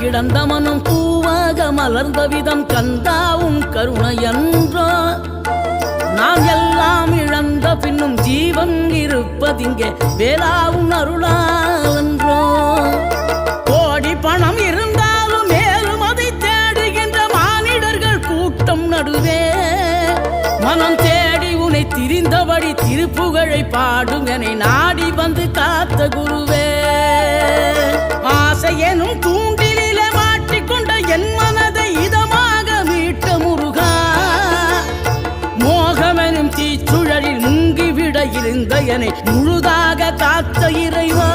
கிடந்த மனம் பூவாக மலர்ந்த விதம் கந்தாவும் கருணையன்றோ நாம் எல்லாம் இழந்த பின்னும் ஜீவன் இருப்பதிங்கே வேளாவும் அருளாவென்றோ கோடி பணம் இருந்தாலும் மேலும் அதை தேடுகின்ற மானிடர்கள் கூட்டம் நடுவே மனம் தேடி உனை திரிந்தபடி திருப்புகழை பாடும் என நாடி வந்து காத்த குருவே ஆசை எனும் தூண்டிலே மாட்டிக்கொண்ட என் மனதை இதமாக மீட்ட முருகா மோகமெனும் தீச்சுழலில் முங்கிவிட இருந்த என்னை முழுதாக காத்த இறைவா